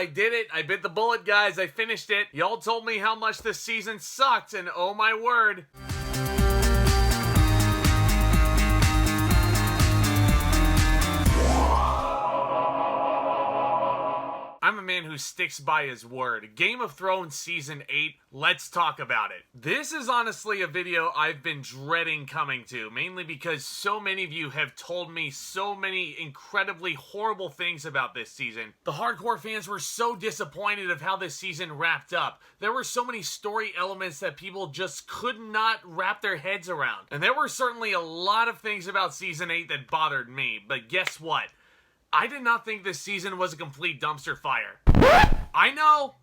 I did it. I bit the bullet, guys. I finished it. Y'all told me how much this season sucked, and oh my word. I'm a man who sticks by his word. Game of Thrones Season 8, let's talk about it. This is honestly a video I've been dreading coming to, mainly because so many of you have told me so many incredibly horrible things about this season. The hardcore fans were so disappointed of how this season wrapped up. There were so many story elements that people just could not wrap their heads around. And there were certainly a lot of things about Season 8 that bothered me, but guess what? I did not think this season was a complete dumpster fire. I know.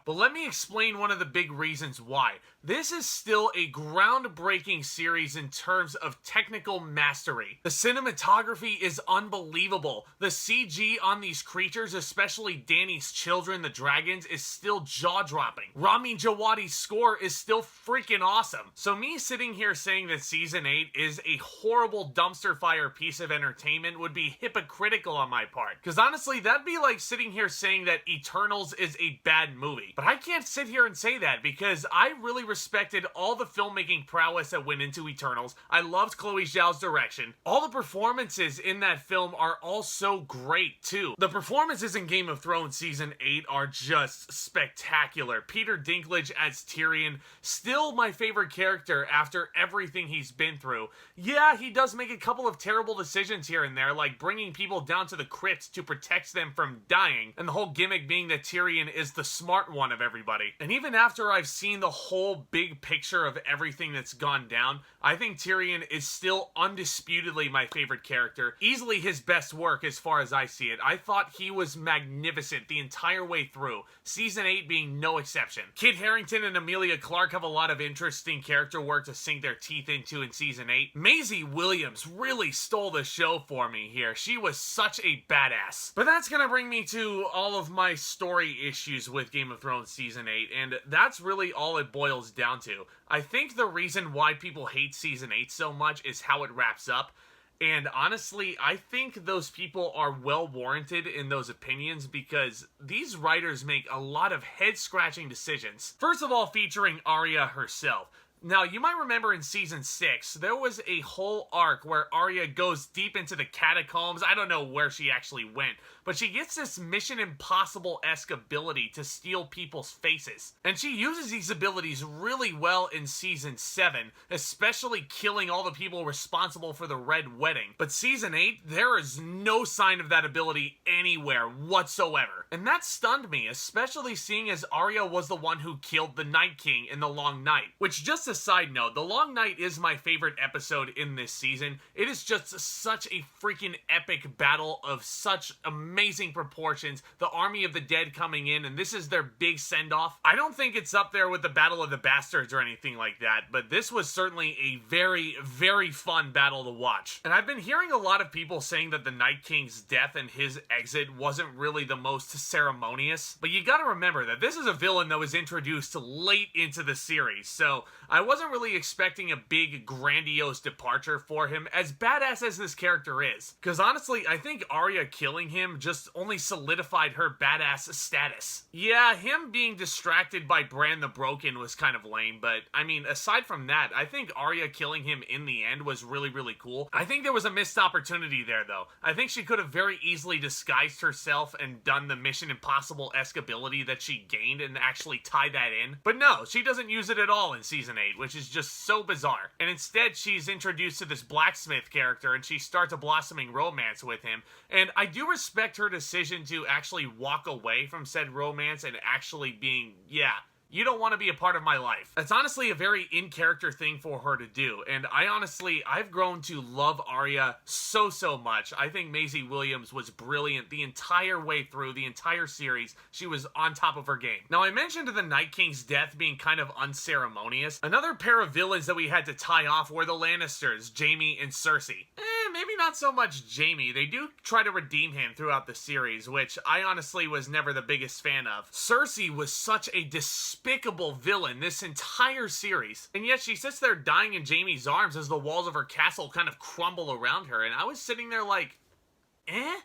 But let me explain one of the big reasons why. This is still a groundbreaking series in terms of technical mastery. The cinematography is unbelievable. The CG on these creatures, especially Dany's children, the dragons, is still jaw-dropping. Ramin Djawadi's score is still freaking awesome. So me sitting here saying that Season 8 is a horrible dumpster fire piece of entertainment would be hypocritical on my part. Because honestly, that'd be like sitting here saying that Eternals is a bad movie. But I can't sit here and say that because I really respected all the filmmaking prowess that went into Eternals. I loved Chloe Zhao's direction. All the performances in that film are all so great too. The performances in Game of Thrones Season 8 are just spectacular. Peter Dinklage as Tyrion, still my favorite character after everything he's been through. Yeah, he does make a couple of terrible decisions here and there, like bringing people down to the crypt to protect them from dying, and the whole gimmick being that Tyrion is the smart one of everybody. And even after I've seen the whole big picture of everything that's gone down, I think Tyrion is still undisputedly my favorite character. Easily his best work as far as I see it. I thought he was magnificent the entire way through, Season 8 being no exception. Kit Harington and Emilia Clarke have a lot of interesting character work to sink their teeth into in Season 8. Maisie Williams really stole the show for me here. She was such a badass. But that's gonna bring me to all of my story issues with Game of Thrones Season 8, and that's really all it boils down to. I think the reason why people hate Season 8 so much is how it wraps up. And honestly, I think those people are well warranted in those opinions because these writers make a lot of head-scratching decisions. First of all, featuring Arya herself. Now, you might remember in Season 6, there was a whole arc where Arya goes deep into the catacombs. I don't know where she actually went, but she gets this Mission Impossible-esque ability to steal people's faces. And she uses these abilities really well in Season 7, especially killing all the people responsible for the Red Wedding. But Season 8, there is no sign of that ability anywhere whatsoever. And that stunned me, especially seeing as Arya was the one who killed the Night King in the Long Night. Which, just a side note, the Long Night is my favorite episode in this season. It is just such a freaking epic battle of such amazing proportions. The Army of the Dead coming in, and this is their big send-off. I don't think it's up there with the Battle of the Bastards or anything like that, but this was certainly a very, very fun battle to watch. And I've been hearing a lot of people saying that the Night King's death and his exit wasn't really the most ceremonious, but you gotta remember that this is a villain that was introduced late into the series, so I wasn't really expecting a big, grandiose departure for him, as badass as this character is. Because honestly, I think Arya killing him just only solidified her badass status. Yeah, him being distracted by Bran the Broken was kind of lame, but I mean, aside from that, I think Arya killing him in the end was really, really cool. I think there was a missed opportunity there, though. I think she could have very easily disguised herself and done the Mission Impossible-esque ability that she gained and actually tie that in. But no, she doesn't use it at all in Season 8. Which is just so bizarre. And instead, she's introduced to this blacksmith character and she starts a blossoming romance with him. And I do respect her decision to actually walk away from said romance and actually being, yeah, you don't want to be a part of my life. That's honestly a very in-character thing for her to do, and I've grown to love Arya so much. I think Maisie Williams was brilliant the entire way through, the entire series. She was on top of her game. Now, I mentioned the Night King's death being kind of unceremonious. Another pair of villains that we had to tie off were the Lannisters, Jaime and Cersei. Maybe not so much Jaime. They do try to redeem him throughout the series, which I honestly was never the biggest fan of. Cersei was such a despicable villain this entire series, and yet she sits there dying in Jaime's arms as the walls of her castle kind of crumble around her, and I was sitting there like,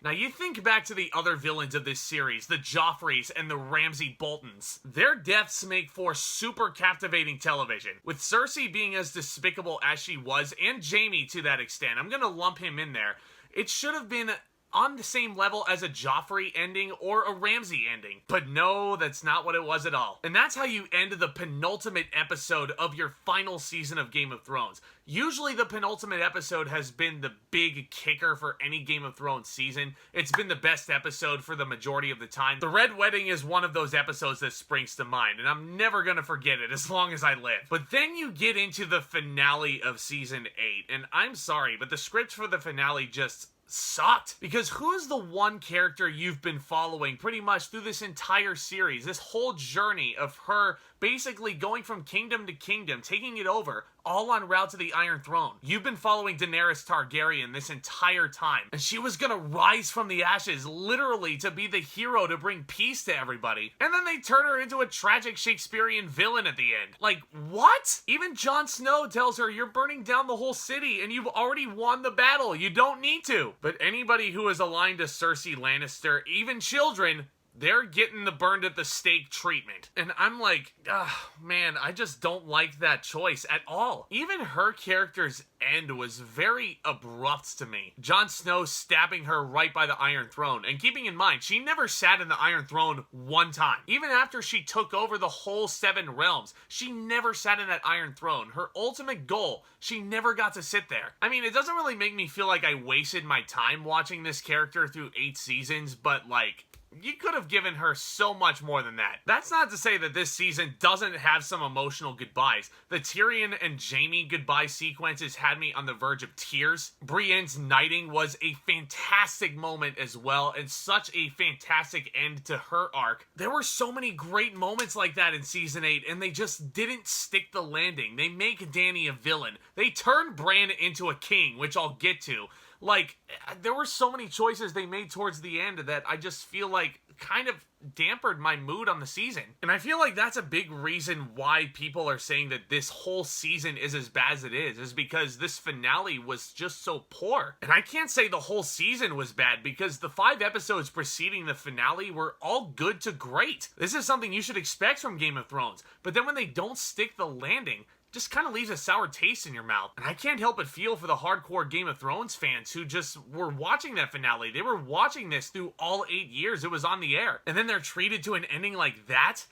Now you think back to the other villains of this series, the Joffreys and the Ramsay Boltons. Their deaths make for super captivating television. With Cersei being as despicable as she was, and Jaime to that extent, I'm gonna lump him in there. It should have been on the same level as a Joffrey ending or a Ramsay ending. But no, that's not what it was at all. And that's how you end the penultimate episode of your final season of Game of Thrones. Usually the penultimate episode has been the big kicker for any Game of Thrones season. It's been the best episode for the majority of the time. The Red Wedding is one of those episodes that springs to mind, and I'm never gonna forget it as long as I live. But then you get into the finale of Season 8, and I'm sorry, but the script for the finale just sucked. Because who's the one character you've been following pretty much through this entire series, this whole journey of her basically going from kingdom to kingdom, taking it over, all en route to the Iron Throne? You've been following Daenerys Targaryen this entire time, and she was gonna rise from the ashes, literally, to be the hero to bring peace to everybody. And then they turn her into a tragic Shakespearean villain at the end. Like, what? Even Jon Snow tells her, you're burning down the whole city, and you've already won the battle. You don't need to. But anybody who is aligned to Cersei Lannister, even children, they're getting the burned at the stake treatment. And I'm like, man, I just don't like that choice at all. Even her character's end was very abrupt to me. Jon Snow stabbing her right by the Iron Throne. And keeping in mind, she never sat in the Iron Throne one time. Even after she took over the whole 7 realms, she never sat in that Iron Throne. Her ultimate goal, she never got to sit there. I mean, it doesn't really make me feel like I wasted my time watching this character through 8 seasons, but like, you could have given her so much more than that. That's not to say that this season doesn't have some emotional goodbyes. The Tyrion and Jaime goodbye sequences had me on the verge of tears. Brienne's knighting was a fantastic moment as well, and such a fantastic end to her arc. There were so many great moments like that in Season 8, and they just didn't stick the landing. They make Dany a villain. They turn Bran into a king, which I'll get to. Like, there were so many choices they made towards the end that I just feel like kind of dampened my mood on the season. And I feel like that's a big reason why people are saying that this whole season is as bad as it is because this finale was just so poor. And I can't say the whole season was bad because the 5 episodes preceding the finale were all good to great. This is something you should expect from Game of Thrones. But then when they don't stick the landing, just kind of leaves a sour taste in your mouth. And I can't help but feel for the hardcore Game of Thrones fans who just were watching that finale. They were watching this through all 8 years it was on the air. And then they're treated to an ending like that?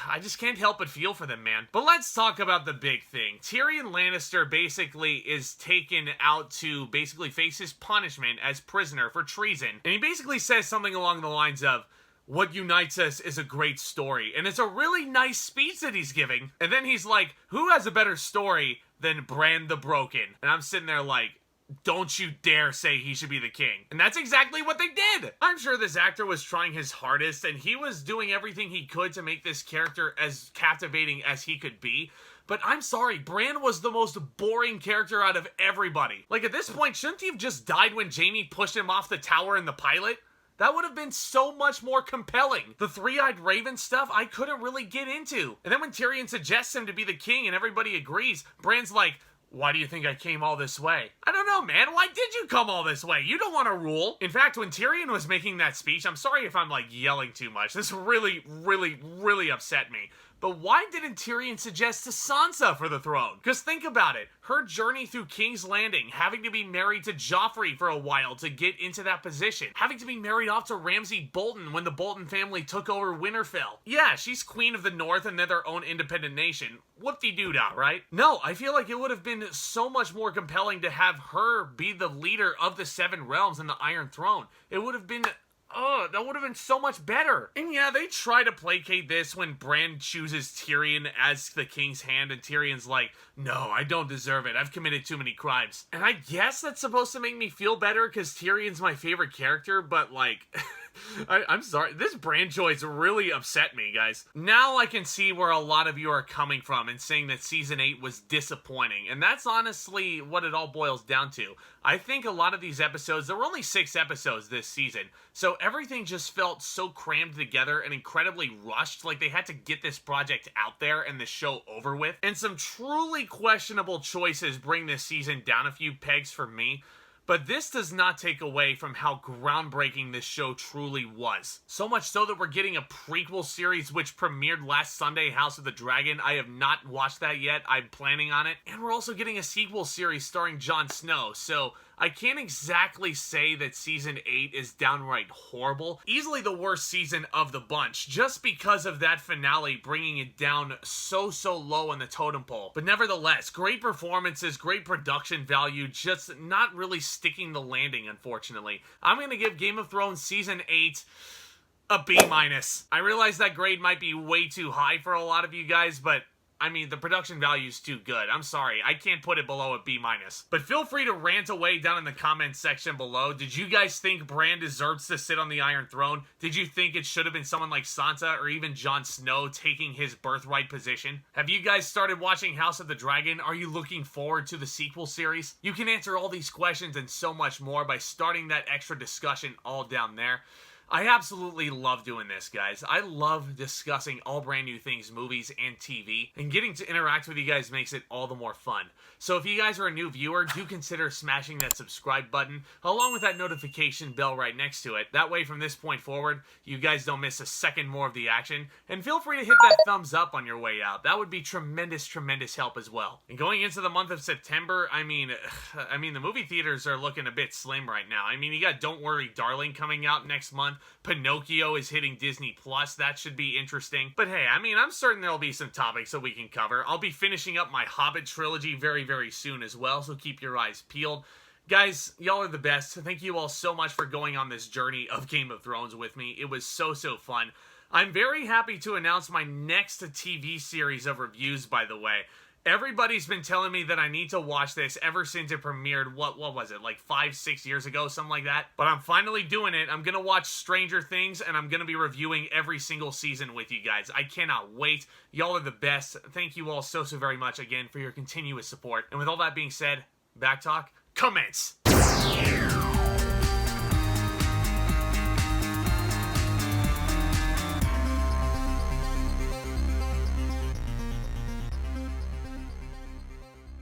I just can't help but feel for them, man. But let's talk about the big thing. Tyrion Lannister basically is taken out to basically face his punishment as prisoner for treason. And he basically says something along the lines of, what unites us is a great story. And it's a really nice speech that he's giving. And then he's like, who has a better story than Bran the Broken? And I'm sitting there like, don't you dare say he should be the king. And that's exactly what they did. I'm sure this actor was trying his hardest and he was doing everything he could to make this character as captivating as he could be. But I'm sorry, Bran was the most boring character out of everybody. Like, at this point, shouldn't he have just died when Jaime pushed him off the tower in the pilot? That would have been so much more compelling. The three-eyed raven stuff, I couldn't really get into. And then when Tyrion suggests him to be the king and everybody agrees, Bran's like, why do you think I came all this way? I don't know, man. Why did you come all this way? You don't want to rule. In fact, when Tyrion was making that speech, I'm sorry if I'm like yelling too much. This really, really, really upset me. But why didn't Tyrion suggest to Sansa for the throne? Because think about it. Her journey through King's Landing, having to be married to Joffrey for a while to get into that position, having to be married off to Ramsay Bolton when the Bolton family took over Winterfell. Yeah, she's queen of the North and they're their own independent nation. Whoop-de-doo-dah, right? No, I feel like it would have been so much more compelling to have her be the leader of the 7 realms and the Iron Throne. It would have been... oh, that would have been so much better. And yeah, they try to placate this when Bran chooses Tyrion as the king's hand, and Tyrion's like, no, I don't deserve it. I've committed too many crimes. And I guess that's supposed to make me feel better because Tyrion's my favorite character, but like... I'm sorry, this Bran choice really upset me, guys. Now I can see where a lot of you are coming from and saying that Season 8 was disappointing, and that's honestly what it all boils down to. I think a lot of these episodes, there were only 6 episodes this season, so everything just felt so crammed together and incredibly rushed, like they had to get this project out there and the show over with. And some truly questionable choices bring this season down a few pegs for me. But this does not take away from how groundbreaking this show truly was. So much so that we're getting a prequel series which premiered last Sunday, House of the Dragon. I have not watched that yet. I'm planning on it. And we're also getting a sequel series starring Jon Snow. So I can't exactly say that season 8 is downright horrible. Easily the worst season of the bunch, just because of that finale bringing it down so low on the totem pole. But nevertheless, great performances, great production value, just not really sticking the landing, unfortunately. I'm going to give Game of Thrones season 8 a B-. I realize that grade might be way too high for a lot of you guys, but I mean, the production value is too good. I'm sorry, I can't put it below a B-. But feel free to rant away down in the comments section below. Did you guys think Bran deserves to sit on the Iron Throne? Did you think it should have been someone like Sansa or even Jon Snow taking his birthright position? Have you guys started watching House of the Dragon? Are you looking forward to the sequel series? You can answer all these questions and so much more by starting that extra discussion all down there. I absolutely love doing this, guys. I love discussing all brand new things, movies and TV, and getting to interact with you guys makes it all the more fun. So if you guys are a new viewer, do consider smashing that subscribe button, along with that notification bell right next to it. That way, from this point forward, you guys don't miss a second more of the action, and feel free to hit that thumbs up on your way out. That would be tremendous help as well. And going into the month of September, I mean, the movie theaters are looking a bit slim right now. I mean, you got Don't Worry, Darling coming out next month. Pinocchio is hitting Disney Plus. That should be interesting. But hey, I mean, I'm certain there'll be some topics that we can cover. I'll be finishing up my Hobbit trilogy very soon as well, so keep your eyes peeled. Guys, y'all are the best. Thank you all so much for going on this journey of Game of Thrones with me. It was so fun. I'm very happy to announce my next TV series of reviews, by the way. Everybody's been telling me that I need to watch this ever since it premiered, what was it, like 5-6 years ago, something like that? But I'm finally doing it. I'm gonna watch Stranger Things, and I'm gonna be reviewing every single season with you guys. I cannot wait. Y'all are the best. Thank you all so very much again for your continuous support. And with all that being said, back talk, commence!